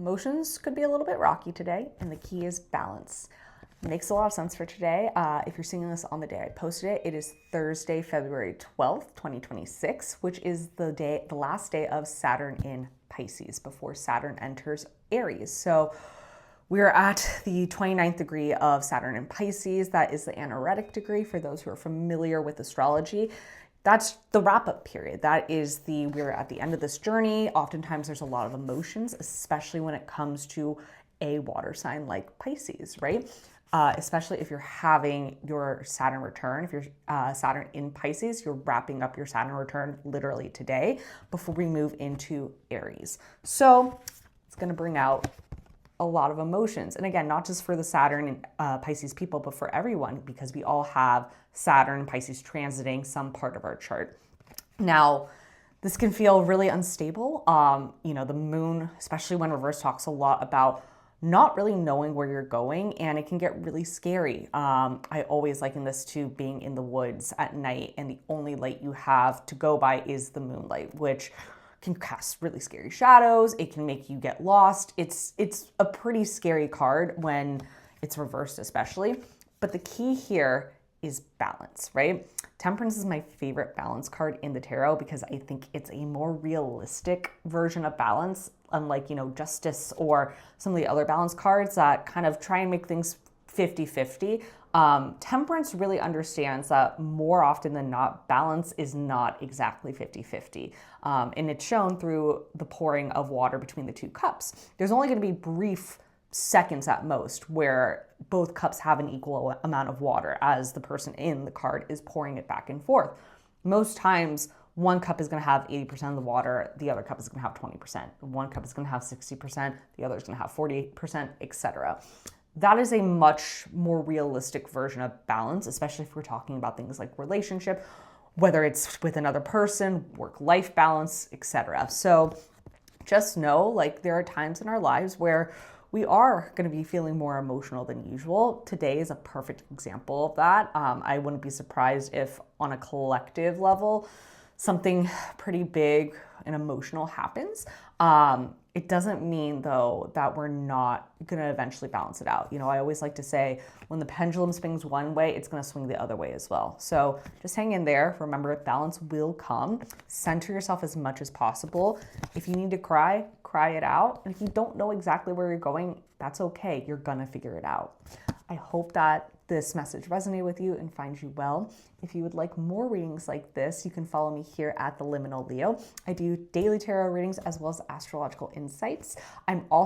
Emotions could be a little bit rocky today, and the key is balance. Makes a lot of sense for today. If you're seeing this on the day I posted it, it is Thursday, February 12th, 2026, which is the last day of Saturn in Pisces before Saturn enters Aries. So we're at the 29th degree of Saturn in Pisces. That is the anaretic degree for those who are familiar with astrology. That's the wrap-up period. We're at the end of this journey. Oftentimes there's a lot of emotions, especially when it comes to a water sign like Pisces, right? Especially if you're having your Saturn return. If you're Saturn in Pisces, you're wrapping up your Saturn return literally today before we move into Aries. So it's going to bring out a lot of emotions. And again, not just for the Saturn and Pisces people, but for everyone, because we all have Saturn and Pisces transiting some part of our chart. Now, this can feel really unstable. The moon, especially when reverse, talks a lot about not really knowing where you're going, and it can get really scary. I always liken this to being in the woods at night, and the only light you have to go by is the moonlight, which can cast really scary shadows. It can make you get lost. It's a pretty scary card when it's reversed, especially. But the key here is balance, right? Temperance is my favorite balance card in the tarot because I think it's a more realistic version of balance, unlike, Justice or some of the other balance cards that kind of try and make things 50-50. Temperance really understands that more often than not, balance is not exactly 50-50. And it's shown through the pouring of water between the two cups. There's only going to be brief seconds at most where both cups have an equal amount of water as the person in the card is pouring it back and forth. Most times, one cup is going to have 80% of the water, the other cup is going to have 20%. One cup is going to have 60%, the other is going to have 48%, etc. That is a much more realistic version of balance, especially if we're talking about things like relationship, whether it's with another person, work-life balance, etc. So just know, there are times in our lives where we are going to be feeling more emotional than usual. Today is a perfect example of that. I wouldn't be surprised if on a collective level, something pretty big and emotional happens. It doesn't mean, though, that we're not going to eventually balance it out. I always like to say when the pendulum swings one way, it's going to swing the other way as well. So just hang in there. Remember, balance will come. Center yourself as much as possible. If you need to cry, cry it out. And if you don't know exactly where you're going, that's okay. You're going to figure it out. I hope that this message resonated with you and finds you well. If you would like more readings like this, you can follow me here at The Liminal Leo. I do daily tarot readings as well as astrological insights. I'm also